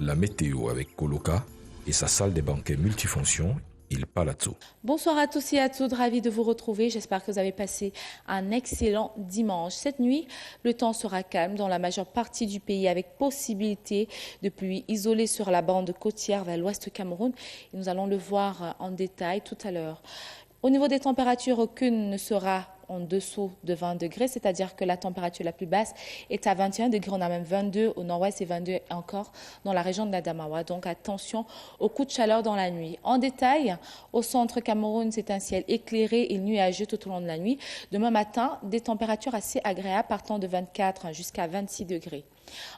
la météo avec Coloca et sa salle des banquets multifonctions, Il Palazzo. Bonsoir à tous et à toutes, ravi de vous retrouver. J'espère que vous avez passé un excellent dimanche. Cette nuit, le temps sera calme dans la majeure partie du pays avec possibilité de pluie isolée sur la bande côtière vers l'ouest du Cameroun. Et nous allons le voir en détail tout à l'heure. Au niveau des températures, aucune ne sera en dessous de 20 degrés, c'est-à-dire que la température la plus basse est à 21 degrés, on a même 22 au nord-ouest et 22 encore dans la région de l'Adamawa. Donc attention aux coups de chaleur dans la nuit. En détail, au centre Cameroun, c'est un ciel éclairé et nuageux tout au long de la nuit. Demain matin, des températures assez agréables partant de 24 jusqu'à 26 degrés.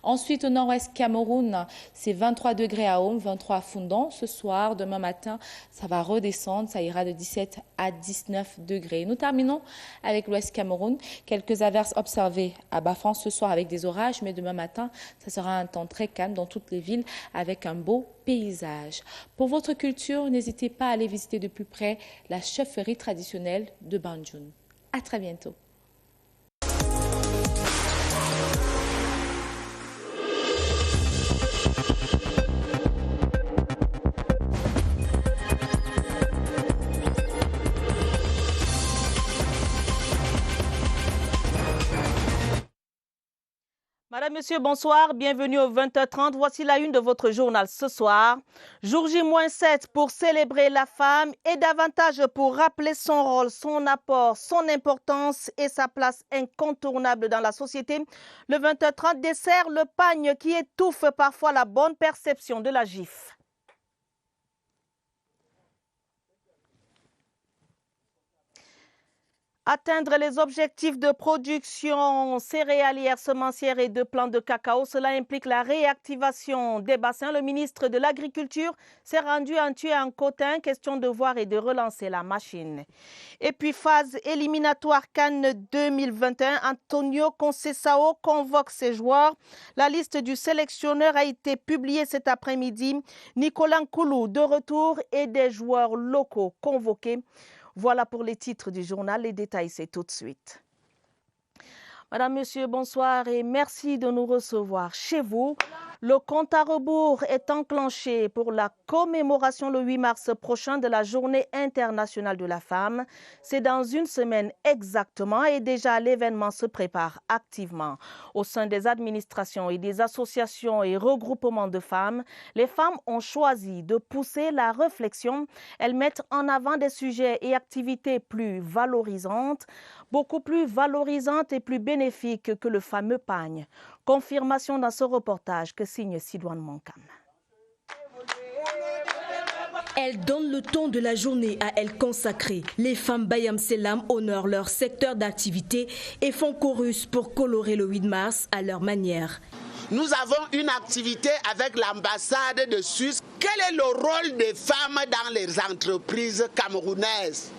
Ensuite, au nord-ouest Cameroun, c'est 23 degrés à Home, 23 à Foundon. Ce soir, demain matin, ça va redescendre, ça ira de 17 à 19 degrés. Nous terminons avec l'ouest Cameroun. Quelques averses observées à Bafan ce soir avec des orages, mais demain matin, ça sera un temps très calme dans toutes les villes avec un beau paysage. Pour votre culture, n'hésitez pas à aller visiter de plus près la chefferie traditionnelle de Banjul. À très bientôt. Madame, Monsieur, bonsoir, bienvenue au 20h30. Voici la une de votre journal ce soir. Jour J-7 pour célébrer la femme et davantage pour rappeler son rôle, son apport, son importance et sa place incontournable dans la société. Le 20h30 dessert le pagne qui étouffe parfois la bonne perception de la GIF. Atteindre les objectifs de production céréalière, semencière et de plants de cacao, cela implique la réactivation des bassins. Le ministre de l'Agriculture s'est rendu en Tué-en-Cotin, question de voir et de relancer la machine. Et puis, phase éliminatoire Cannes 2021, Antonio Conceição convoque ses joueurs. La liste du sélectionneur a été publiée cet après-midi. Nicolas Nkoulou de retour et des joueurs locaux convoqués. Voilà pour les titres du journal. Les détails, c'est tout de suite. Madame, Monsieur, bonsoir et merci de nous recevoir chez vous. Le compte à rebours est enclenché pour la commémoration le 8 mars prochain de la Journée internationale de la femme. C'est dans une semaine exactement et déjà l'événement se prépare activement. Au sein des administrations et des associations et regroupements de femmes, les femmes ont choisi de pousser la réflexion. Elles mettent en avant des sujets et activités plus valorisantes, beaucoup plus valorisantes et plus bénéfiques que le fameux pagne. Confirmation dans ce reportage que signe Sidoine Monkam. Elles donnent le ton de la journée à elles consacrée. Les femmes Bayam Selam honorent leur secteur d'activité et font chorus pour colorer le 8 mars à leur manière. Nous avons une activité avec l'ambassade de Suisse. Quel est le rôle des femmes dans les entreprises camerounaises ?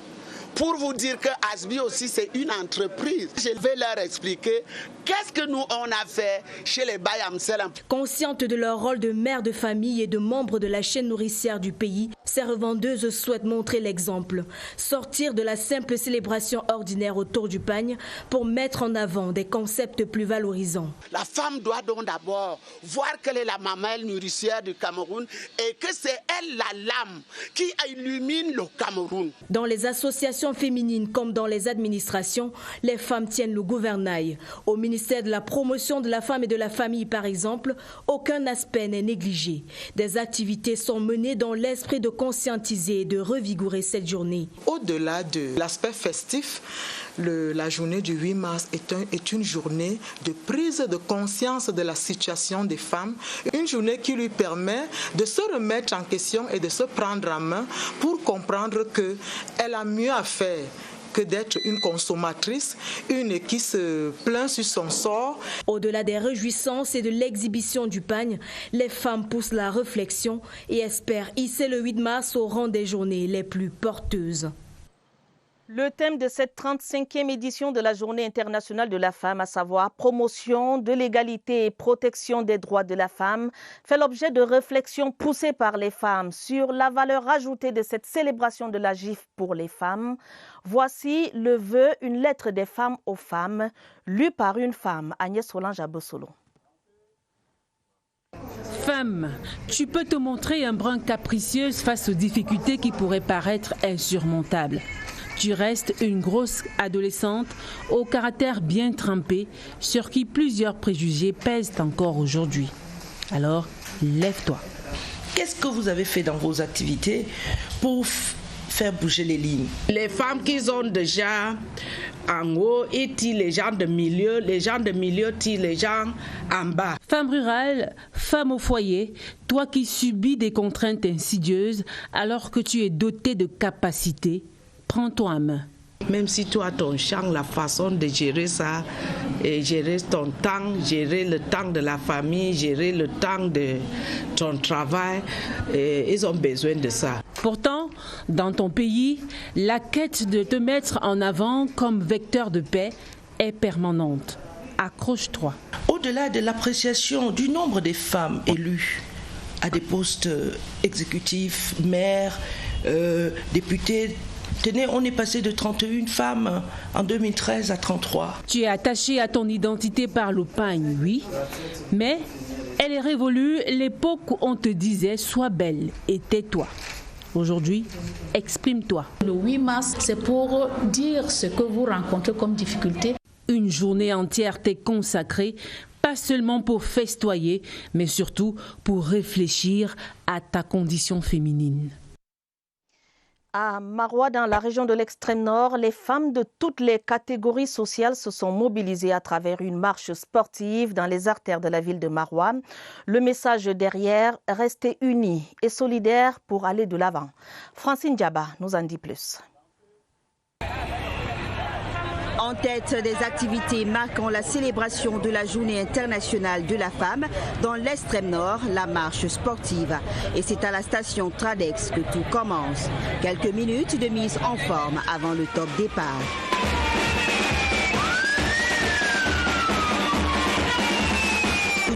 Pour vous dire que Asbi aussi c'est une entreprise. Je vais leur expliquer qu'est-ce que nous on a fait chez les Bayam Selam. Conscientes de leur rôle de mère de famille et de membres de la chaîne nourricière du pays, ces revendeuses souhaitent montrer l'exemple. Sortir de la simple célébration ordinaire autour du pagne pour mettre en avant des concepts plus valorisants. La femme doit donc d'abord voir quelle est la mamelle nourricière du Cameroun et que c'est elle la lame qui illumine le Cameroun. Dans les associations féminines comme dans les administrations, les femmes tiennent le gouvernail. Au ministère de la promotion de la femme et de la famille, par exemple, aucun aspect n'est négligé. Des activités sont menées dans l'esprit de conscientiser et de revigorer cette journée. Au-delà de l'aspect festif, la journée du 8 mars est une journée de prise de conscience de la situation des femmes, une journée qui lui permet de se remettre en question et de se prendre en main pour comprendre qu'elle a mieux à faire que d'être une consommatrice, une qui se plaint sur son sort. Au-delà des réjouissances et de l'exhibition du pagne, les femmes poussent la réflexion et espèrent hisser le 8 mars au rang des journées les plus porteuses. Le thème de cette 35e édition de la Journée internationale de la femme, à savoir promotion de l'égalité et protection des droits de la femme, fait l'objet de réflexions poussées par les femmes sur la valeur ajoutée de cette célébration de la GIF pour les femmes. Voici le vœu, une lettre des femmes aux femmes, lue par une femme, Agnès Solange Abossolo. Fin Femme, tu peux te montrer un brin capricieuse face aux difficultés qui pourraient paraître insurmontables. Tu restes une grosse adolescente au caractère bien trempé, sur qui plusieurs préjugés pèsent encore aujourd'hui. Alors, lève-toi. Qu'est-ce que vous avez fait dans vos activités pour faire bouger les lignes? Les femmes qui sont déjà en haut, ils tirent les gens de milieu tirent les gens en bas. Femme rurale, femme au foyer, toi qui subis des contraintes insidieuses alors que tu es dotée de capacités, prends-toi en main. Même si toi, ton champ, la façon de gérer ça, et gérer ton temps, gérer le temps de la famille, gérer le temps de ton travail, ils ont besoin de ça. Pourtant, dans ton pays, la quête de te mettre en avant comme vecteur de paix est permanente. Accroche-toi. Au-delà de l'appréciation du nombre des femmes élues à des postes exécutifs, maires, députés, tenez, on est passé de 31 femmes en 2013 à 33. Tu es attaché à ton identité par le pagne, oui, mais elle est révolue l'époque où on te disait « sois belle et tais-toi ». Aujourd'hui, exprime-toi. Le 8 mars, c'est pour dire ce que vous rencontrez comme difficulté. Une journée entière t'est consacrée, pas seulement pour festoyer, mais surtout pour réfléchir à ta condition féminine. À Maroua, dans la région de l'extrême nord, les femmes de toutes les catégories sociales se sont mobilisées à travers une marche sportive dans les artères de la ville de Maroua. Le message derrière, rester unis et solidaires pour aller de l'avant. Francine Diaba nous en dit plus. En tête des activités marquant la célébration de la Journée internationale de la femme, dans l'extrême nord, la marche sportive. Et c'est à la station Tradex que tout commence. Quelques minutes de mise en forme avant le top départ.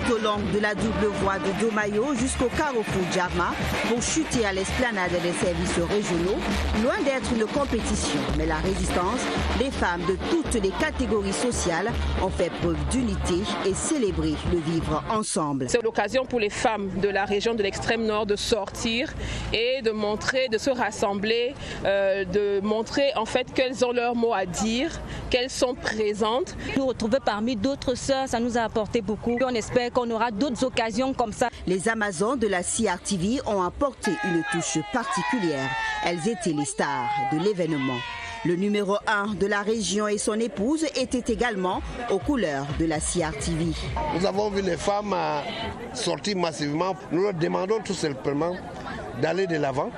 Tout au long de la double voie de Domayo jusqu'au carrefour Djarma pour chuter à l'esplanade des services régionaux, loin d'être une compétition, mais la résistance des femmes de toutes les catégories sociales ont fait preuve d'unité et célébré le vivre ensemble. C'est l'occasion pour les femmes de la région de l'extrême nord de sortir et de montrer, de se rassembler, de montrer en fait qu'elles ont leur mot à dire, qu'elles sont présentes. Nous retrouver parmi d'autres sœurs, ça nous a apporté beaucoup. On espère qu'on aura d'autres occasions comme ça. Les Amazones de la CRTV ont apporté une touche particulière. Elles étaient les stars de l'événement. Le numéro 1 de la région et son épouse étaient également aux couleurs de la CRTV. Nous avons vu les femmes sortir massivement. Nous leur demandons tout simplement d'aller de l'avant.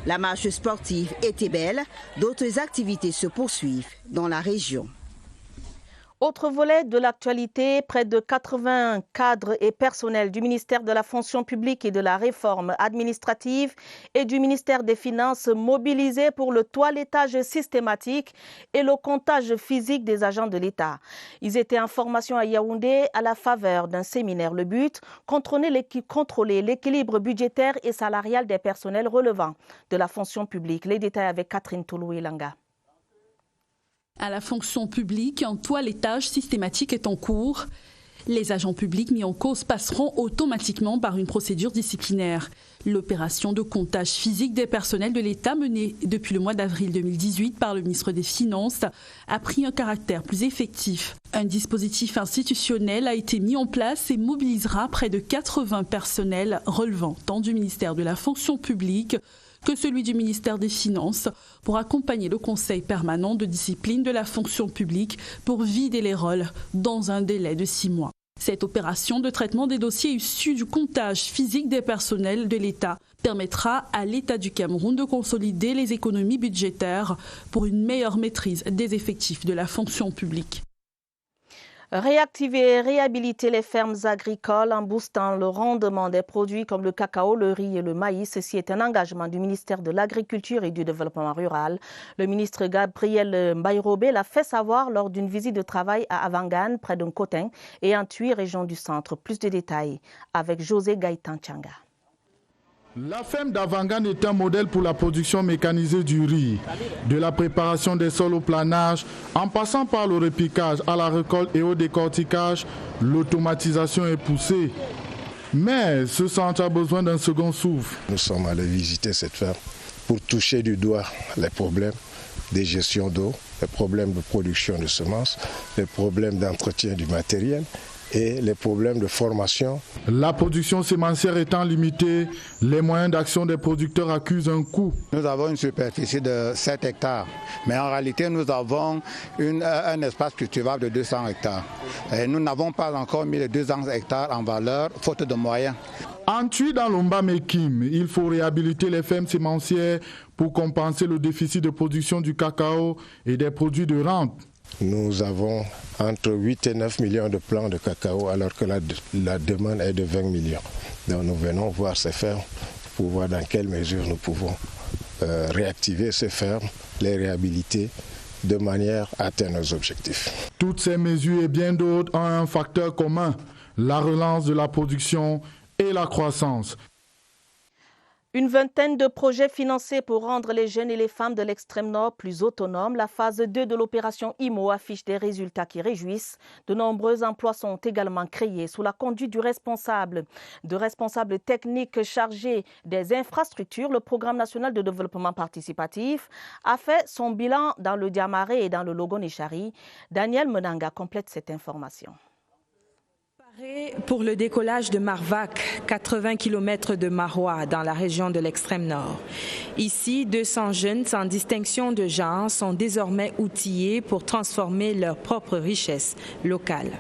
La marche sportive était belle. D'autres activités se poursuivent dans la région. Autre volet de l'actualité, près de 80 cadres et personnels du ministère de la fonction publique et de la réforme administrative et du ministère des Finances mobilisés pour le toilettage systématique et le comptage physique des agents de l'État. Ils étaient en formation à Yaoundé à la faveur d'un séminaire. Le but, contrôler l'équilibre budgétaire et salarial des personnels relevant de la fonction publique. Les détails avec Catherine Toulouilanga. À la fonction publique, un toilettage systématique est en cours. Les agents publics mis en cause passeront automatiquement par une procédure disciplinaire. L'opération de comptage physique des personnels de l'État menée depuis le mois d'avril 2018 par le ministre des Finances a pris un caractère plus effectif. Un dispositif institutionnel a été mis en place et mobilisera près de 80 personnels relevant tant du ministère de la fonction publique que celui du ministère des Finances pour accompagner le Conseil permanent de discipline de la fonction publique pour vider les rôles dans un délai de 6 mois. Cette opération de traitement des dossiers issus du comptage physique des personnels de l'État permettra à l'État du Cameroun de consolider les économies budgétaires pour une meilleure maîtrise des effectifs de la fonction publique. Réactiver et réhabiliter les fermes agricoles en boostant le rendement des produits comme le cacao, le riz et le maïs. Ceci est un engagement du ministère de l'Agriculture et du Développement rural. Le ministre Gabriel Mbaye-Robé l'a fait savoir lors d'une visite de travail à Avangan, près d'un Cotin, et en Thuy, région du centre. Plus de détails avec José Gaïtan Tchanga. La ferme d'Avangan est un modèle pour la production mécanisée du riz. De la préparation des sols au planage, en passant par le repiquage à la récolte et au décortiquage, l'automatisation est poussée. Mais ce centre a besoin d'un second souffle. Nous sommes allés visiter cette ferme pour toucher du doigt les problèmes de gestion d'eau, les problèmes de production de semences, les problèmes d'entretien du matériel et les problèmes de formation. La production sémencière étant limitée, les moyens d'action des producteurs accusent un coût. Nous avons une superficie de 7 hectares, mais en réalité nous avons un espace cultivable de 200 hectares. Et nous n'avons pas encore mis les 200 hectares en valeur, faute de moyens. En Tui, dans l'Omba-Mekim, il faut réhabiliter les fermes sémencières pour compenser le déficit de production du cacao et des produits de rente. Nous avons entre 8 et 9 millions de plants de cacao alors que la demande est de 20 millions. Donc nous venons voir ces fermes pour voir dans quelle mesure nous pouvons réactiver ces fermes, les réhabiliter de manière à atteindre nos objectifs. Toutes ces mesures et bien d'autres ont un facteur commun, la relance de la production et la croissance. Une vingtaine de projets financés pour rendre les jeunes et les femmes de l'extrême nord plus autonomes. La phase 2 de l'opération IMO affiche des résultats qui réjouissent. De nombreux emplois sont également créés sous la conduite de responsables techniques chargés des infrastructures. Le Programme national de développement participatif a fait son bilan dans le Diamaré et dans le Logo-Nechari. Daniel Menanga complète cette information. Pour le décollage de Marvac, 80 km de Marois dans la région de l'extrême nord. Ici, 200 jeunes sans distinction de genre sont désormais outillés pour transformer leur propre richesse locale.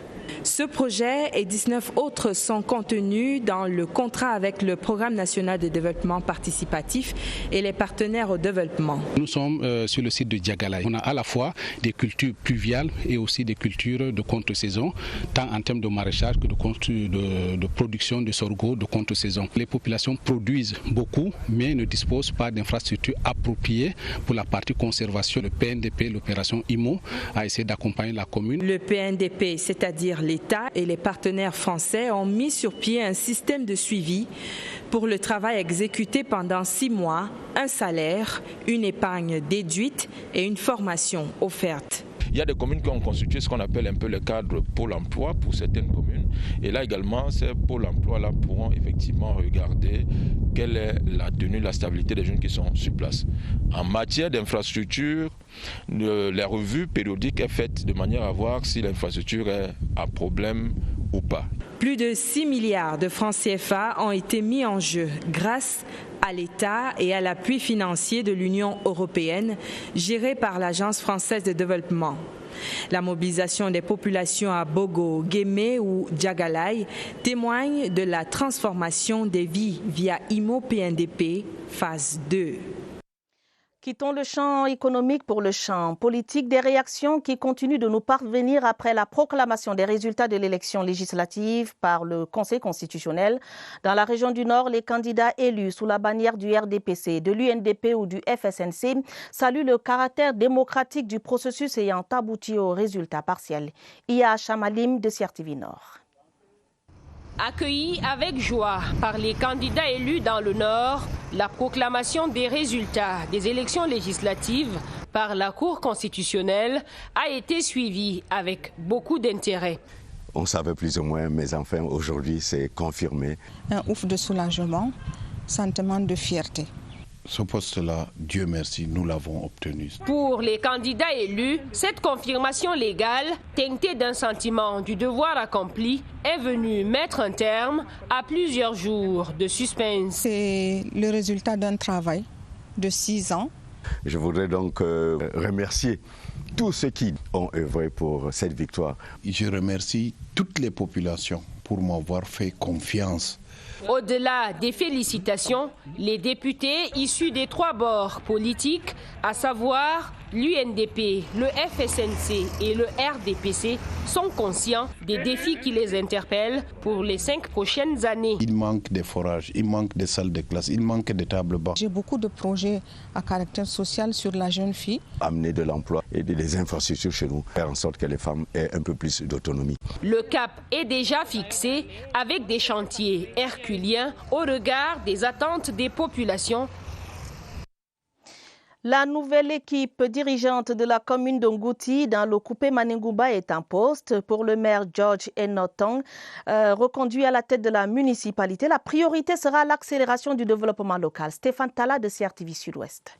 Ce projet et 19 autres sont contenus dans le contrat avec le Programme national de développement participatif et les partenaires au développement. Nous sommes sur le site de Diagalaï. On a à la fois des cultures pluviales et aussi des cultures de contre-saison, tant en termes de maraîchage que de production de sorgho de contre-saison. Les populations produisent beaucoup, mais ne disposent pas d'infrastructures appropriées pour la partie conservation. Le PNDP, l'opération IMO, a essayé d'accompagner la commune. Le PNDP, c'est-à-dire l'État et les partenaires français, ont mis sur pied un système de suivi pour le travail exécuté pendant 6 mois, un salaire, une épargne déduite et une formation offerte. Il y a des communes qui ont constitué ce qu'on appelle un peu le cadre Pôle emploi pour certaines communes. Et là également, ces Pôle emploi-là pourront effectivement regarder quelle est la tenue, la stabilité des jeunes qui sont sur place. En matière d'infrastructure, la revue périodique est faite de manière à voir si l'infrastructure est à problème ou pas. Plus de 6 milliards de francs CFA ont été mis en jeu grâce à l'État et à l'appui financier de l'Union européenne, géré par l'Agence française de développement. La mobilisation des populations à Bogo, Guémé ou Diagalaï témoigne de la transformation des vies via IMO PNDP phase 2. Quittons le champ économique pour le champ politique. Des réactions qui continuent de nous parvenir après la proclamation des résultats de l'élection législative par le Conseil constitutionnel. Dans la région du Nord, les candidats élus sous la bannière du RDPC, de l'UNDP ou du FSNC saluent le caractère démocratique du processus ayant abouti au résultat partiel. Iya Chamalim de CRTV Nord. Accueillis avec joie par les candidats élus dans le Nord, la proclamation des résultats des élections législatives par la Cour constitutionnelle a été suivie avec beaucoup d'intérêt. On savait plus ou moins, mais enfin aujourd'hui c'est confirmé. Un ouf de soulagement, sentiment de fierté. Ce poste-là, Dieu merci, nous l'avons obtenu. Pour les candidats élus, cette confirmation légale, teintée d'un sentiment du devoir accompli, est venue mettre un terme à plusieurs jours de suspense. C'est le résultat d'un travail de 6 ans. Je voudrais donc remercier tous ceux qui ont œuvré pour cette victoire. Je remercie toutes les populations pour m'avoir fait confiance. Au-delà des félicitations, les députés issus des 3 bords politiques, à savoir l'UNDP, le FSNC et le RDPC, sont conscients des défis qui les interpellent pour les 5 prochaines années. Il manque des forages, il manque des salles de classe, il manque des tables bancs. J'ai beaucoup de projets à caractère social sur la jeune fille. Amener de l'emploi et des infrastructures chez nous, faire en sorte que les femmes aient un peu plus d'autonomie. Le cap est déjà fixé avec des chantiers herculiens au regard des attentes des populations. La nouvelle équipe dirigeante de la commune d'Ongouti dans le coupé Maningouba est en poste. Pour le maire George Enotong, reconduit à la tête de la municipalité, la priorité sera l'accélération du développement local. Stéphane Tala de CRTV Sud-Ouest.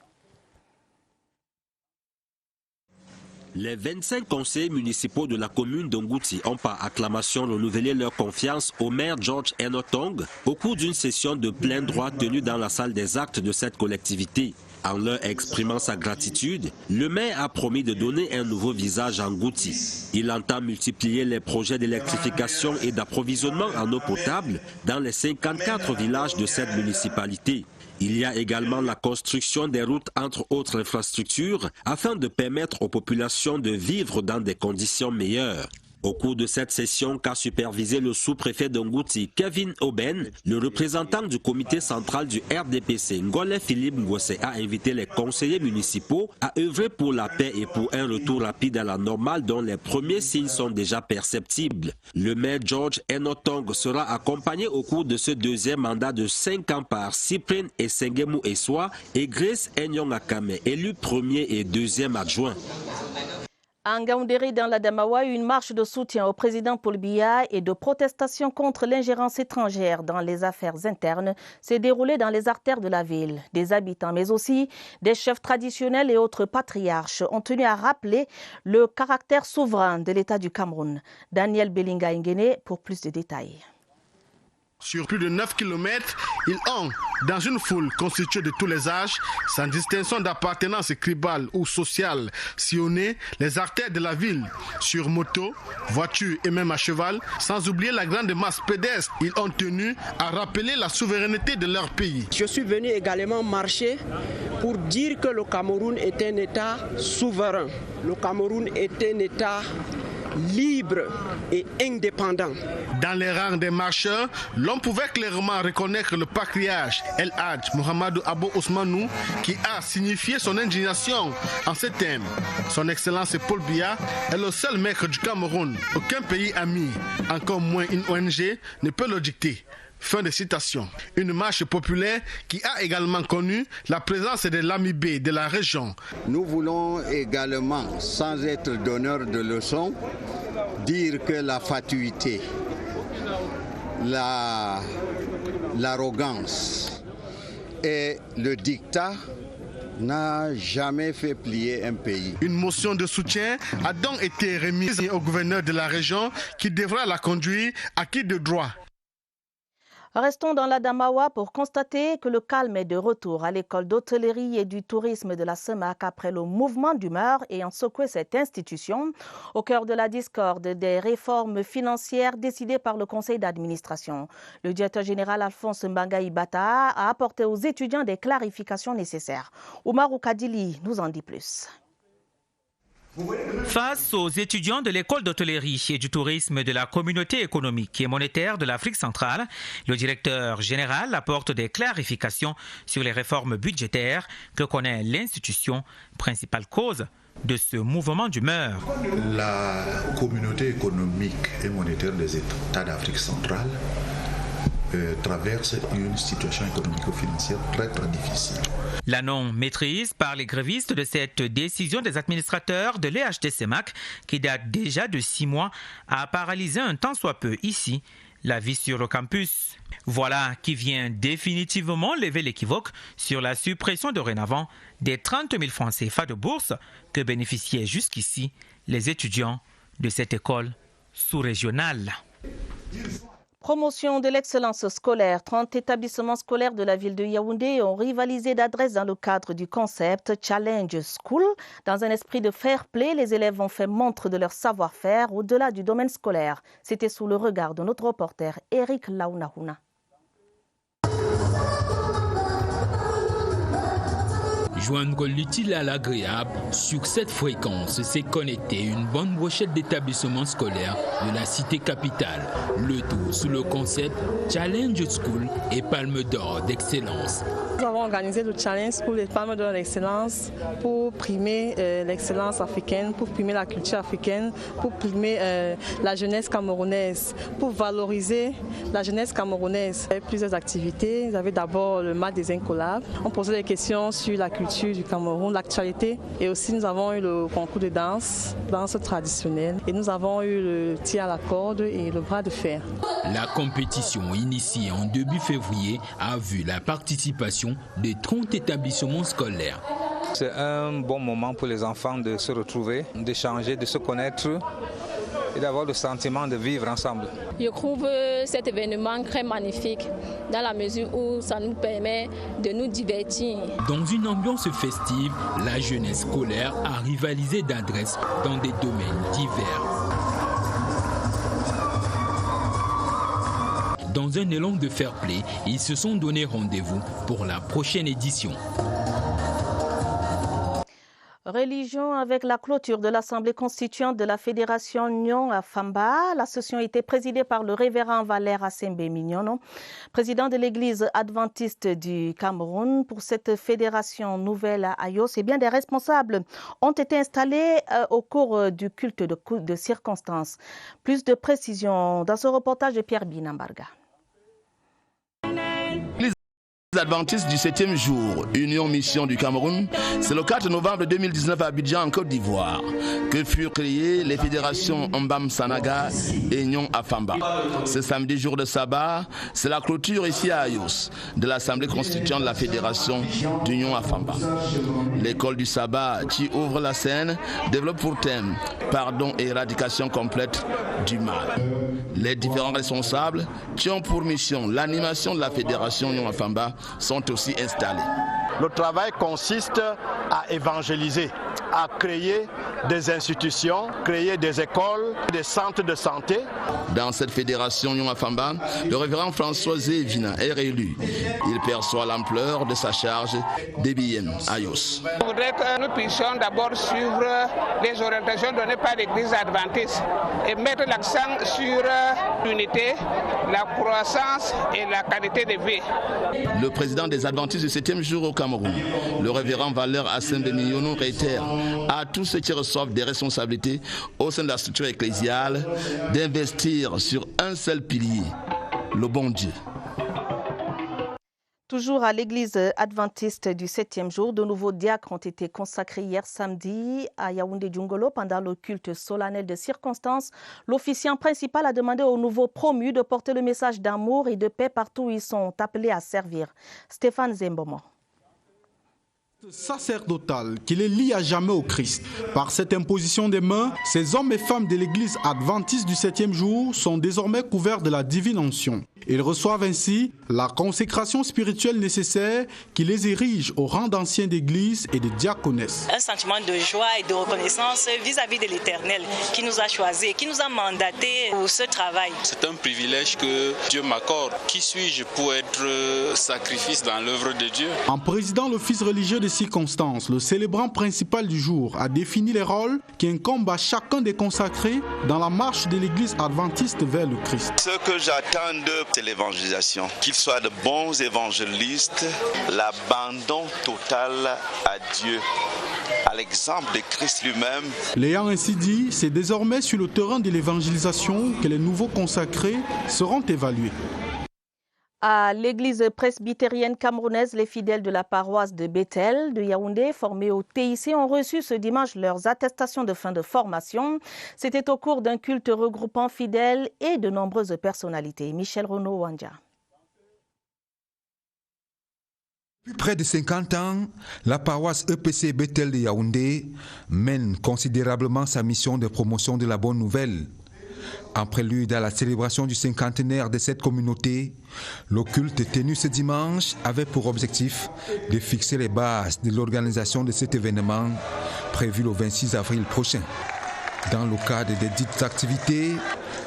Les 25 conseillers municipaux de la commune d'Ongouti ont par acclamation renouvelé leur confiance au maire George Enotong au cours d'une session de plein droit tenue dans la salle des actes de cette collectivité. En leur exprimant sa gratitude, le maire a promis de donner un nouveau visage à Ngouti. Il entend multiplier les projets d'électrification et d'approvisionnement en eau potable dans les 54 villages de cette municipalité. Il y a également la construction des routes entre autres infrastructures afin de permettre aux populations de vivre dans des conditions meilleures. Au cours de cette session qu'a supervisé le sous-préfet d'Ongouti, Kevin Oben, le représentant du comité central du RDPC, Ngole Philippe Ngwese, a invité les conseillers municipaux à œuvrer pour la paix et pour un retour rapide à la normale dont les premiers signes sont déjà perceptibles. Le maire George Enotong sera accompagné au cours de ce deuxième mandat de 5 ans par Cyprien Essengemu Eswa et Grace Enyong Akame, élus premier et deuxième adjoint. À Ngaoundéré, dans la Damawa, une marche de soutien au président Paul Biya et de protestation contre l'ingérence étrangère dans les affaires internes s'est déroulée dans les artères de la ville. Des habitants, mais aussi des chefs traditionnels et autres patriarches ont tenu à rappeler le caractère souverain de l'État du Cameroun. Daniel Belinga Nguene pour plus de détails. Sur plus de 9 km, ils ont, dans une foule constituée de tous les âges, sans distinction d'appartenance tribale ou sociale, sillonné les artères de la ville, sur moto, voiture et même à cheval, sans oublier la grande masse pédestre. Ils ont tenu à rappeler la souveraineté de leur pays. Je suis venu également marcher pour dire que le Cameroun est un État souverain. Le Cameroun est un État libre et indépendant. Dans les rangs des marcheurs, l'on pouvait clairement reconnaître le patriarche El Hadj Mohamedou Abo Ousmanou qui a signifié son indignation en ces termes. Son Excellence Paul Biya est le seul maître du Cameroun. Aucun pays ami, encore moins une ONG, ne peut le dicter. Fin de citation. Une marche populaire qui a également connu la présence de l'AMIB de la région. Nous voulons également, sans être donneurs de leçons, dire que la fatuité, l'arrogance et le dictat n'a jamais fait plier un pays. Une motion de soutien a donc été remise au gouverneur de la région qui devra la conduire à qui de droit. Restons dans la Damawa pour constater que le calme est de retour à l'école d'hôtellerie et du tourisme de la SEMAC après le mouvement d'humeur ayant secoué cette institution au cœur de la discorde des réformes financières décidées par le conseil d'administration. Le directeur général Alphonse Mbanga Ibata a apporté aux étudiants des clarifications nécessaires. Oumarou Kadili nous en dit plus. Face aux étudiants de l'école d'hôtellerie et du tourisme de la communauté économique et monétaire de l'Afrique centrale, le directeur général apporte des clarifications sur les réformes budgétaires que connaît l'institution, principale cause de ce mouvement d'humeur. La communauté économique et monétaire des États d'Afrique centrale traverse une situation économico-financière très difficile. La non-maîtrise par les grévistes de cette décision des administrateurs de l'EHT-SEMAC, qui date déjà de 6 mois, a paralysé un tant soit peu ici la vie sur le campus. Voilà qui vient définitivement lever l'équivoque sur la suppression dorénavant des 30 000 francs CFA de bourse que bénéficiaient jusqu'ici les étudiants de cette école sous-régionale. Promotion de l'excellence scolaire. 30 établissements scolaires de la ville de Yaoundé ont rivalisé d'adresse dans le cadre du concept Challenge School. Dans un esprit de fair play, les élèves ont fait montre de leur savoir-faire au-delà du domaine scolaire. C'était sous le regard de notre reporter Eric Launahuna. Joindre l'utile à l'agréable, sur cette fréquence, c'est connecter une bonne brochette d'établissements scolaires de la cité capitale. Le tout sous le concept Challenge School et Palme d'Or d'excellence. Nous avons organisé le Challenge School et Palme d'Or d'excellence pour primer l'excellence africaine, pour primer la culture africaine, pour primer la jeunesse camerounaise, pour valoriser la jeunesse camerounaise. Il y avait plusieurs activités. Vous avez d'abord le mat des incollables. On posait des questions sur la culture culture du Cameroun, l'actualité. Et aussi nous avons eu le concours de danse traditionnelle. Et nous avons eu le tir à la corde et le bras de fer. La compétition initiée en début février a vu la participation de 30 établissements scolaires. C'est un bon moment pour les enfants de se retrouver, d'échanger, de se connaître et d'avoir le sentiment de vivre ensemble. Je trouve cet événement très magnifique dans la mesure où ça nous permet de nous divertir. Dans une ambiance festive, la jeunesse scolaire a rivalisé d'adresse dans des domaines divers. Dans un élan de fair play, ils se sont donné rendez-vous pour la prochaine édition. Religion avec la clôture de l'Assemblée constituante de la Fédération Nyon à Famba. La session était présidée par le révérend Valère Assembe Mignono, président de l'Église adventiste du Cameroun. Pour cette fédération nouvelle à Ayos, et bien des responsables ont été installés au cours du culte de circonstances. Plus de précisions dans ce reportage de Pierre Binambarga. Adventistes du 7e jour, Union Mission du Cameroun, c'est le 4 novembre 2019 à Abidjan en Côte d'Ivoire que furent créées les fédérations Mbam Sanaga et Nyon Afamba. Ce samedi jour de sabbat, c'est la clôture ici à Ayos de l'Assemblée constituante de la Fédération du Nyon Afamba. L'école du sabbat qui ouvre la scène développe pour thème pardon et éradication complète du mal. Les différents responsables qui ont pour mission l'animation de la Fédération Nyon Afamba sont aussi installés. Le travail consiste à évangéliser, à créer des institutions, créer des écoles, des centres de santé. Dans cette fédération Nyon Afamba, le révérend François Zévina est réélu. Il perçoit l'ampleur de sa charge d'Ebiem Ayos. Je voudrais que nous puissions d'abord suivre les orientations données par l'Église adventiste et mettre l'accent sur l'unité, la croissance et la qualité de vie. Le président des adventistes du 7e jour au Cameroun, le révérend Valère Assembe Mignono, réitère à tous ceux qui reçoivent des responsabilités au sein de la structure ecclésiale d'investir sur un seul pilier, le bon Dieu. Toujours à l'église adventiste du 7e jour, de nouveaux diacres ont été consacrés hier samedi à Yaoundé-Djungolo pendant le culte solennel de circonstance. L'officiant principal a demandé aux nouveaux promus de porter le message d'amour et de paix partout où ils sont appelés à servir. Stéphane Zembomo. Sacerdotal qui les lie à jamais au Christ. Par cette imposition des mains, ces hommes et femmes de l'église adventiste du 7e jour sont désormais couverts de la divine onction. Ils reçoivent ainsi la consécration spirituelle nécessaire qui les érige au rang d'anciens d'église et de diaconesses. Un sentiment de joie et de reconnaissance vis-à-vis de l'Éternel qui nous a choisis, qui nous a mandatés pour ce travail. C'est un privilège que Dieu m'accorde. Qui suis-je pour être sacrifice dans l'œuvre de Dieu? En présidant l'office religieux de circonstances, le célébrant principal du jour a défini les rôles qui incombent à chacun des consacrés dans la marche de l'église adventiste vers le Christ. Ce que j'attends d'eux, c'est l'évangélisation. Qu'ils soient de bons évangélistes, l'abandon total à Dieu, à l'exemple de Christ lui-même. L'ayant ainsi dit, c'est désormais sur le terrain de l'évangélisation que les nouveaux consacrés seront évalués. À l'église presbytérienne camerounaise, les fidèles de la paroisse de Bethel de Yaoundé, formés au TIC, ont reçu ce dimanche leurs attestations de fin de formation. C'était au cours d'un culte regroupant fidèles et de nombreuses personnalités. Michel Renaud-Wandja. Depuis près de 50 ans, la paroisse EPC Bethel de Yaoundé mène considérablement sa mission de promotion de la bonne nouvelle. En prélude à la célébration du cinquantenaire de cette communauté, le culte tenu ce dimanche avait pour objectif de fixer les bases de l'organisation de cet événement prévu le 26 avril prochain. Dans le cadre des dites activités,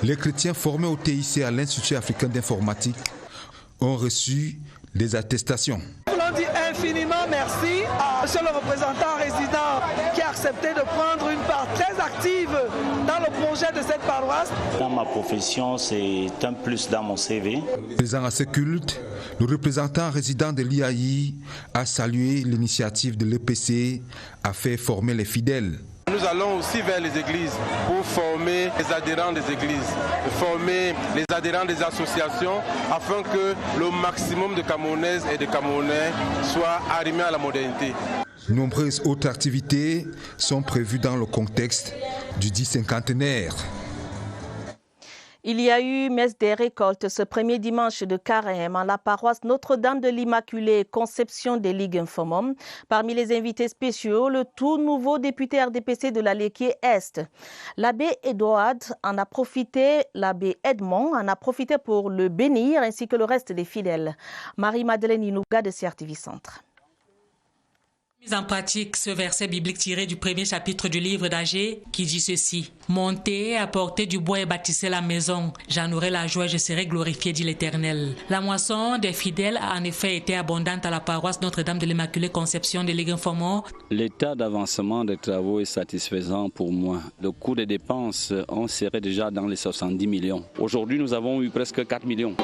les chrétiens formés au TIC à l'Institut africain d'informatique ont reçu des attestations. On dit infiniment merci à M. le représentant résident qui a accepté de prendre une part très active dans le projet de cette paroisse. Dans ma profession, c'est un plus dans mon CV. Présent à ce culte, le représentant résident de l'IAI a salué l'initiative de l'EPC à faire former les fidèles. Nous allons aussi vers les églises pour former les adhérents des églises, former les adhérents des associations afin que le maximum de Camerounaises et de Camerounais soient arrimés à la modernité. Nombreuses autres activités sont prévues dans le contexte du 10 cinquantenaire. Il y a eu messe des récoltes ce premier dimanche de Carême en la paroisse Notre-Dame de l'Immaculée Conception des Ligues Infomum. Parmi les invités spéciaux, le tout nouveau député RDPC de la Léquier Est. L'abbé Edmond en a profité pour le bénir ainsi que le reste des fidèles. Marie-Madeleine Inouga de CRTV Centre. Mise en pratique ce verset biblique tiré du premier chapitre du livre d'Agée qui dit ceci: Montez, apportez du bois et bâtissez la maison. J'en aurai la joie, je serai glorifié, dit l'Éternel. La moisson des fidèles a en effet été abondante à la paroisse Notre-Dame de l'Immaculée Conception des Ligues Infomum. L'état d'avancement des travaux est satisfaisant pour moi. Le coût des dépenses, on serait déjà dans les 70 millions. Aujourd'hui, nous avons eu presque 4 millions.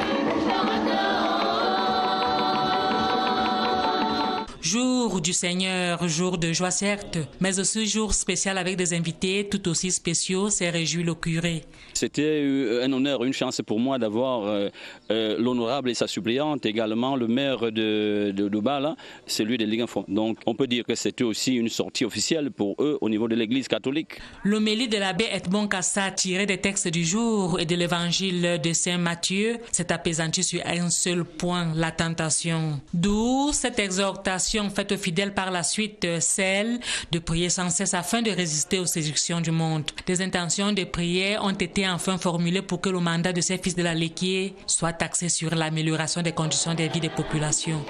Jour du Seigneur, jour de joie certes, mais aussi jour spécial avec des invités tout aussi spéciaux, s'est réjoui le curé. C'était un honneur, une chance pour moi d'avoir l'honorable et sa suppléante, également le maire de Doubala, celui des Ligues Infomum. Donc on peut dire que c'était aussi une sortie officielle pour eux au niveau de l'église catholique. L'homélie de l'abbé Edmond Cassa, tirée des textes du jour et de l'évangile de Saint Matthieu, s'est apaisantie sur un seul point, la tentation. D'où cette exhortation faite aux fidèles par la suite, celle de prier sans cesse afin de résister aux séductions du monde. Des intentions de prière ont été enfin formulées pour que le mandat de ces fils de la Léquier soit axé sur l'amélioration des conditions de vie des populations.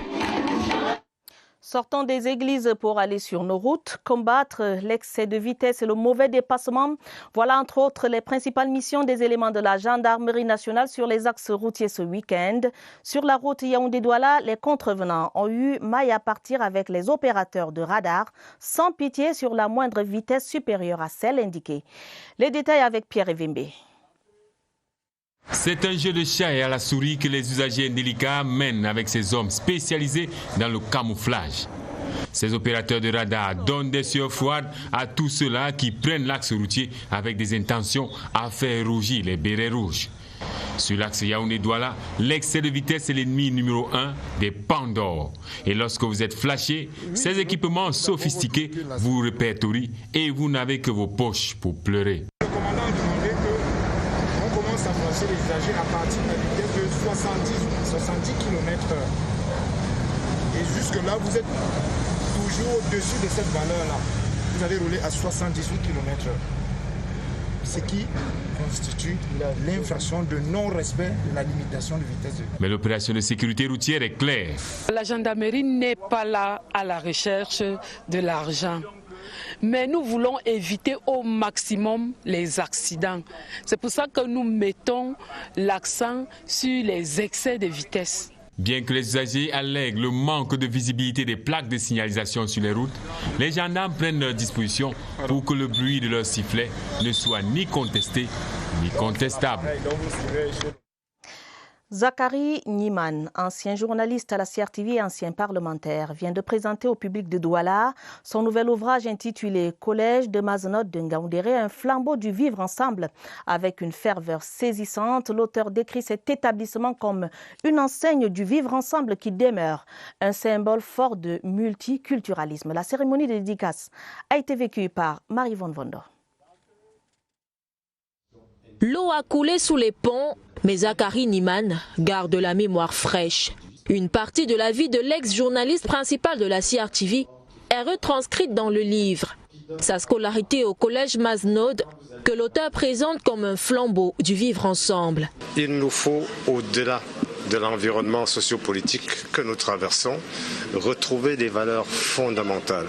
Sortons des églises pour aller sur nos routes, combattre l'excès de vitesse et le mauvais dépassement. Voilà entre autres les principales missions des éléments de la gendarmerie nationale sur les axes routiers ce week-end. Sur la route Yaoundé-Douala, les contrevenants ont eu maille à partir avec les opérateurs de radar, sans pitié sur la moindre vitesse supérieure à celle indiquée. Les détails avec Pierre Evembe. C'est un jeu de chat et à la souris que les usagers indélicats mènent avec ces hommes spécialisés dans le camouflage. Ces opérateurs de radar donnent des sueurs froides à tous ceux-là qui prennent l'axe routier avec des intentions à faire rougir les bérets rouges. Sur l'axe Yaoundé-Douala, l'excès de vitesse est l'ennemi numéro 1 des Pandores. Et lorsque vous êtes flashé, ces équipements sophistiqués vous répertorient et vous n'avez que vos poches pour pleurer. À flasher les usagers à partir de la vitesse de 70 km/h. Et jusque-là, vous êtes toujours au-dessus de cette valeur-là. Vous avez roulé à 78 km/h. Ce qui constitue l'infraction de non-respect de la limitation de vitesse. Mais l'opération de sécurité routière est claire. La gendarmerie n'est pas là à la recherche de l'argent. Mais nous voulons éviter au maximum les accidents. C'est pour ça que nous mettons l'accent sur les excès de vitesse. Bien que les usagers allèguent le manque de visibilité des plaques de signalisation sur les routes, les gendarmes prennent leurs dispositions pour que le bruit de leur sifflet ne soit ni contesté ni contestable. Zachary Niman, ancien journaliste à la CRTV et ancien parlementaire, vient de présenter au public de Douala son nouvel ouvrage intitulé « Collège de Mazenod de Ngaoundéré, un flambeau du vivre ensemble ». Avec une ferveur saisissante, l'auteur décrit cet établissement comme une enseigne du vivre ensemble qui demeure, un symbole fort de multiculturalisme. La cérémonie de dédicace a été vécue par Marie-Vonne Vondo. L'eau a coulé sous les ponts, mais Zachary Niman garde la mémoire fraîche. Une partie de la vie de l'ex-journaliste principal de la CRTV est retranscrite dans le livre. Sa scolarité au collège Mazenod, que l'auteur présente comme un flambeau du vivre ensemble. Il nous faut, au-delà de l'environnement sociopolitique que nous traversons, retrouver des valeurs fondamentales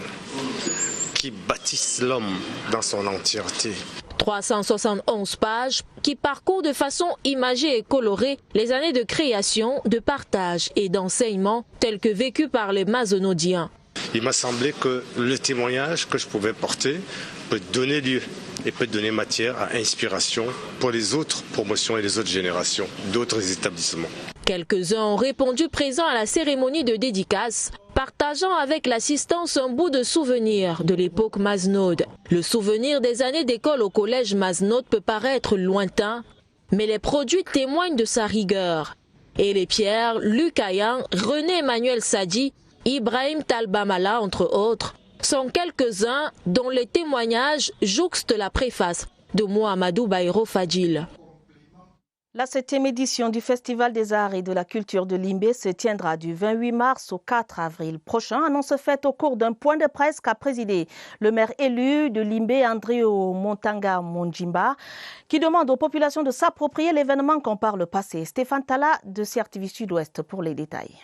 qui bâtissent l'homme dans son entièreté. 371 pages qui parcourent de façon imagée et colorée les années de création, de partage et d'enseignement tels que vécus par les Mazenodiens. Il m'a semblé que le témoignage que je pouvais porter peut donner lieu et peut donner matière à inspiration pour les autres promotions et les autres générations d'autres établissements. Quelques-uns ont répondu présents à la cérémonie de dédicace, partageant avec l'assistance un bout de souvenir de l'époque Mazenod. Le souvenir des années d'école au collège Mazenod peut paraître lointain, mais les produits témoignent de sa rigueur. Et les pierres, Luc Ayan, René Emmanuel Sadi, Ibrahim Talbamala, entre autres, sont quelques-uns dont les témoignages jouxtent la préface de Mohamedou Baïro Fadjil. La 7e édition du Festival des Arts et de la Culture de Limbé se tiendra du 28 mars au 4 avril prochain. Annonce faite au cours d'un point de presse qu'a présidé le maire élu de Limbé, Andrio Montanga Monjimba, qui demande aux populations de s'approprier l'événement qu'on par le passé. Stéphane Tala de CRTV Sud-Ouest pour les détails.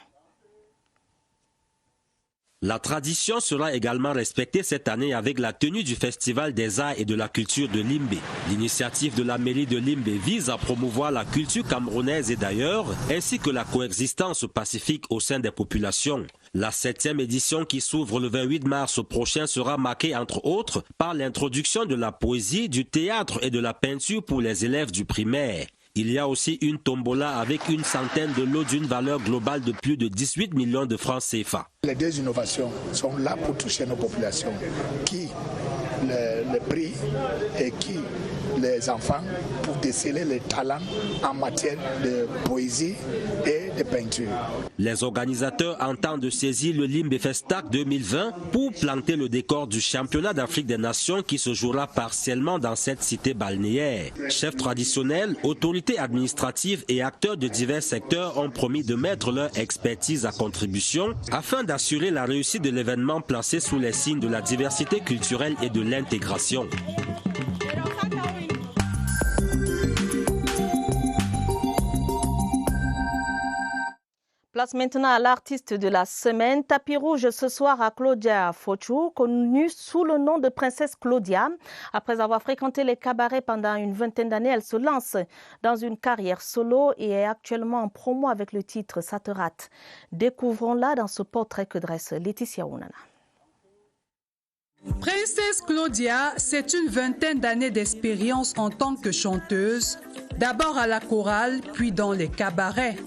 La tradition sera également respectée cette année avec la tenue du Festival des Arts et de la Culture de Limbé. L'initiative de la mairie de Limbé vise à promouvoir la culture camerounaise et d'ailleurs, ainsi que la coexistence pacifique au sein des populations. La 7e édition qui s'ouvre le 28 mars prochain sera marquée entre autres par l'introduction de la poésie, du théâtre et de la peinture pour les élèves du primaire. Il y a aussi une tombola avec une centaine de lots d'une valeur globale de plus de 18 millions de francs CFA. Les deux innovations sont là pour toucher nos populations, qui les prix et qui les enfants pour déceler les talents en matière de poésie et de peinture. Les organisateurs entendent saisir le Limbé Festac 2020 pour planter le décor du championnat d'Afrique des Nations qui se jouera partiellement dans cette cité balnéaire. Chefs traditionnels, autorités administratives et acteurs de divers secteurs ont promis de mettre leur expertise à contribution afin d'assurer la réussite de l'événement placé sous les signes de la diversité culturelle et de l'intégration. Place maintenant à l'artiste de la semaine. Tapis rouge ce soir à Claudia Fochou, connue sous le nom de Princesse Claudia. Après avoir fréquenté les cabarets pendant une vingtaine d'années, elle se lance dans une carrière solo et est actuellement en promo avec le titre « Ça te rate ». Découvrons-la dans ce portrait que dresse Laetitia Ounana. Princesse Claudia, c'est une vingtaine d'années d'expérience en tant que chanteuse, d'abord à la chorale, puis dans les cabarets.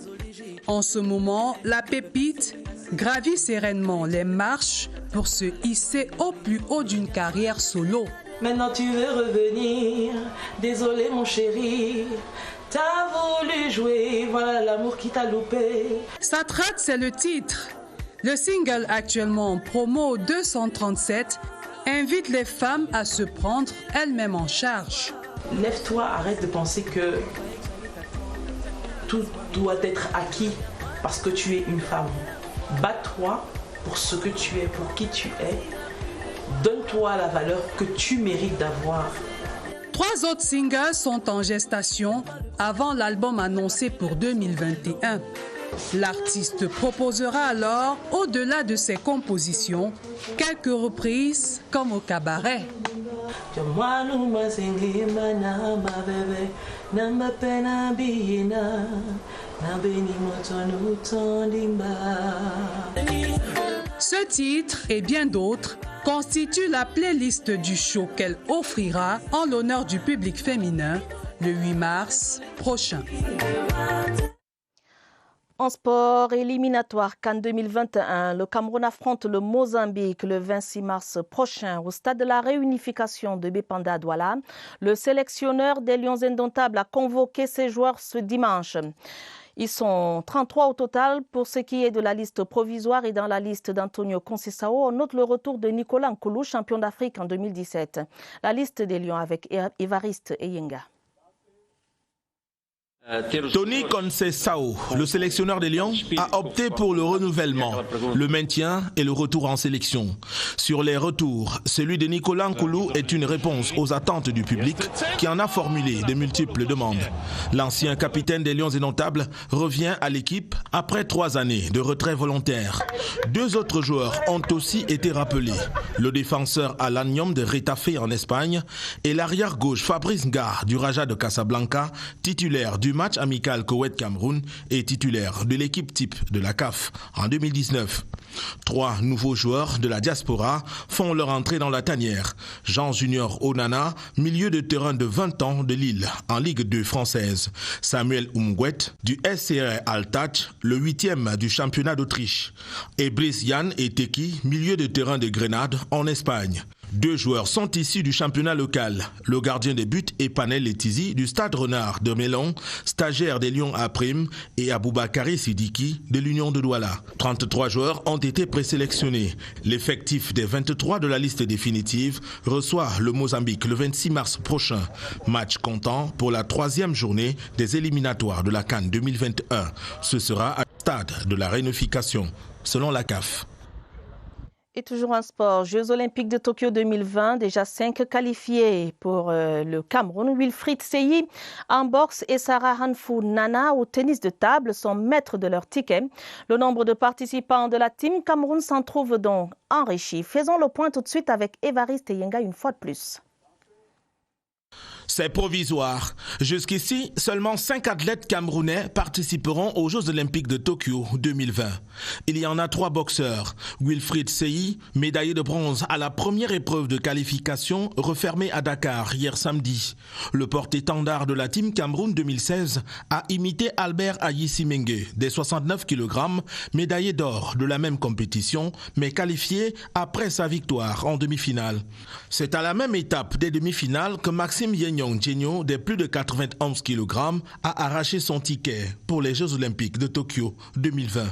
En ce moment, la pépite gravit sereinement les marches pour se hisser au plus haut d'une carrière solo. Maintenant tu veux revenir, désolé mon chéri, t'as voulu jouer, voilà l'amour qui t'a loupé. Ça te rate, c'est le titre. Le single actuellement en promo 237 invite les femmes à se prendre elles-mêmes en charge. Lève-toi, arrête de penser que tout doit être acquis parce que tu es une femme. Bats-toi pour ce que tu es, pour qui tu es. Donne-toi la valeur que tu mérites d'avoir. 3 autres singles sont en gestation avant l'album annoncé pour 2021. L'artiste proposera alors, au-delà de ses compositions, quelques reprises comme au cabaret. Ce titre et bien d'autres constituent la playlist du show qu'elle offrira en l'honneur du public féminin le 8 mars prochain. En sport éliminatoire CAN 2021, le Cameroun affronte le Mozambique le 26 mars prochain au stade de la réunification de Bépanda Douala. Le sélectionneur des Lions Indomptables a convoqué ses joueurs ce dimanche. Ils sont 33 au total pour ce qui est de la liste provisoire et dans la liste d'Antonio Conceição. On note le retour de Nicolas Nkoulou, champion d'Afrique en 2017. La liste des Lions avec Évariste Eyenga. Tony Conceição, le sélectionneur des Lions, a opté pour le renouvellement, le maintien et le retour en sélection. Sur les retours, celui de Nicolas Nkoulou est une réponse aux attentes du public qui en a formulé de multiples demandes. L'ancien capitaine des Lions Indomptables revient à l'équipe après 3 années de retrait volontaire. 2 autres joueurs ont aussi été rappelés. Le défenseur Alan Nyom de Retafe en Espagne et l'arrière-gauche Fabrice Ngah du Raja de Casablanca, titulaire du match amical Koweït-Cameroun et titulaire de l'équipe type de la CAF en 2019. 3 nouveaux joueurs de la diaspora font leur entrée dans la tanière. Jean Junior Onana, milieu de terrain de 20 ans de Lille en Ligue 2 française. Samuel Umgwet du SCR Altach, le 8e du championnat d'Autriche. Et Brice Yann Eteki, milieu de terrain de Grenade en Espagne. 2 joueurs sont issus du championnat local. Le gardien de but est Panel Letizi du Stade Renard de Mélon, stagiaire des Lions à Prime, et Aboubakari Sidiki de l'Union de Douala. 33 joueurs ont été présélectionnés. L'effectif des 23 de la liste définitive reçoit le Mozambique le 26 mars prochain. Match comptant pour la 3e journée des éliminatoires de la CAN 2021. Ce sera à stade de la réunification, selon la CAF. Et toujours en sport, Jeux Olympiques de Tokyo 2020, déjà 5 qualifiés pour le Cameroun. Wilfried Seyi en boxe et Sarah Hanfou Nana au tennis de table sont maîtres de leur ticket. Le nombre de participants de la team Cameroun s'en trouve donc enrichi. Faisons le point tout de suite avec Évariste Yenga une fois de plus. C'est provisoire. Jusqu'ici, seulement 5 athlètes camerounais participeront aux Jeux Olympiques de Tokyo 2020. Il y en a 3 boxeurs. Wilfried Seyi, médaillé de bronze à la première épreuve de qualification refermée à Dakar hier samedi. Le porte-étendard de la Team Cameroun 2016 a imité Albert Ayissimengue, des 69 kg, médaillé d'or de la même compétition, mais qualifié après sa victoire en demi-finale. C'est à la même étape des demi-finales que Maxime Yenyong Djenyo, des plus de 91 kg, a arraché son ticket pour les Jeux Olympiques de Tokyo 2020.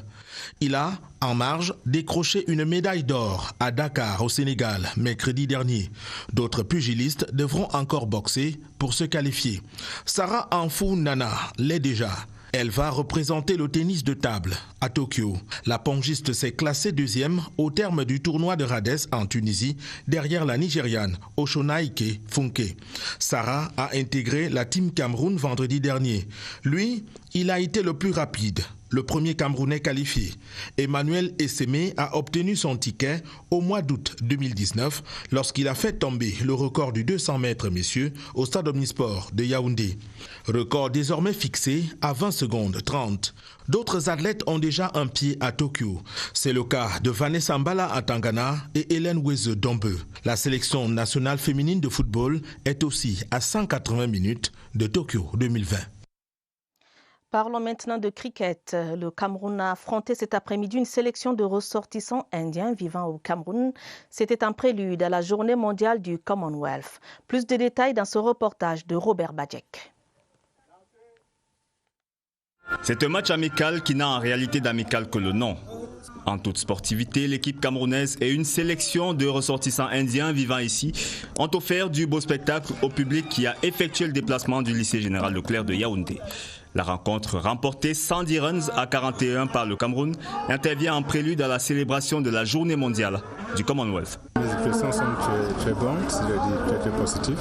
Il a, en marge, décroché une médaille d'or à Dakar, au Sénégal, mercredi dernier. D'autres pugilistes devront encore boxer pour se qualifier. Sarah Hanfou Nana l'est déjà. Elle va représenter le tennis de table à Tokyo. La pongiste s'est classée 2e au terme du tournoi de Rades en Tunisie, derrière la Nigériane Oshonaike Funke. Sarah a intégré la Team Cameroun vendredi dernier. Lui, il a été le plus rapide, le premier Camerounais qualifié. Emmanuel Essémé a obtenu son ticket au mois d'août 2019 lorsqu'il a fait tomber le record du 200 mètres messieurs au stade Omnisport de Yaoundé. Record désormais fixé à 20 secondes 30. D'autres athlètes ont déjà un pied à Tokyo. C'est le cas de Vanessa Mbala à Tangana et Hélène Weze Dombe. La sélection nationale féminine de football est aussi à 180 minutes de Tokyo 2020. Parlons maintenant de cricket. Le Cameroun a affronté cet après-midi une sélection de ressortissants indiens vivant au Cameroun. C'était un prélude à la journée mondiale du Commonwealth. Plus de détails dans ce reportage de Robert Badjek. C'est un match amical qui n'a en réalité d'amical que le nom. En toute sportivité, l'équipe camerounaise et une sélection de ressortissants indiens vivant ici ont offert du beau spectacle au public qui a effectué le déplacement du lycée général Leclerc de Yaoundé. La rencontre, remportée 110 runs à 41 par le Cameroun, intervient en prélude à la célébration de la journée mondiale du Commonwealth. Les expressions sont très bonnes, c'est très positif.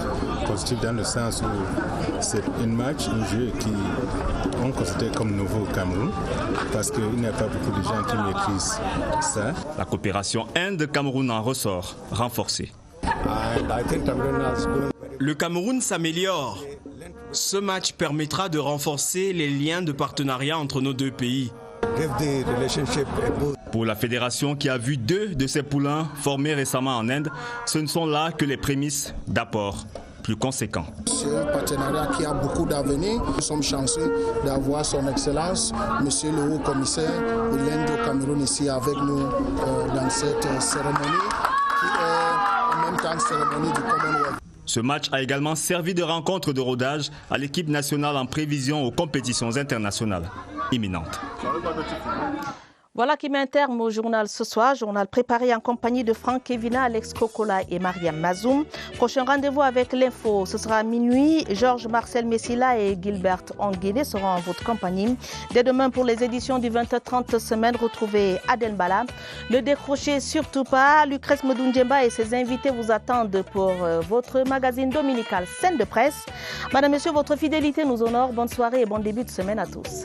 Positif dans le sens où c'est un match, un jeu qu'on considère comme nouveau au Cameroun, parce qu'il n'y a pas beaucoup de gens qui maîtrisent ça. La coopération Inde-Cameroun en ressort renforcée. Le Cameroun s'améliore. Ce match permettra de renforcer les liens de partenariat entre nos deux pays. Pour la fédération qui a vu 2 de ses poulains formés récemment en Inde, ce ne sont là que les prémices d'apports plus conséquents. C'est un partenariat qui a beaucoup d'avenir. Nous sommes chanceux d'avoir son Excellence, Monsieur le Haut-Commissaire de l'Inde au Cameroun ici avec nous dans cette cérémonie qui est en même temps une cérémonie du Commonwealth. Ce match a également servi de rencontre de rodage à l'équipe nationale en prévision aux compétitions internationales imminentes. Voilà qui met un terme au journal ce soir. Journal préparé en compagnie de Franck Kevina, Alex Kokola et Mariam Mazoum. Prochain rendez-vous avec l'info, ce sera à minuit. Georges Marcel Messila et Gilbert Onguédé seront en votre compagnie. Dès demain pour les éditions du 20h30 semaine, retrouvez Adel Bala. Ne décrochez surtout pas. Lucrèce Medundjemba et ses invités vous attendent pour votre magazine dominical Scène de presse. Madame, Monsieur, votre fidélité nous honore. Bonne soirée et bon début de semaine à tous.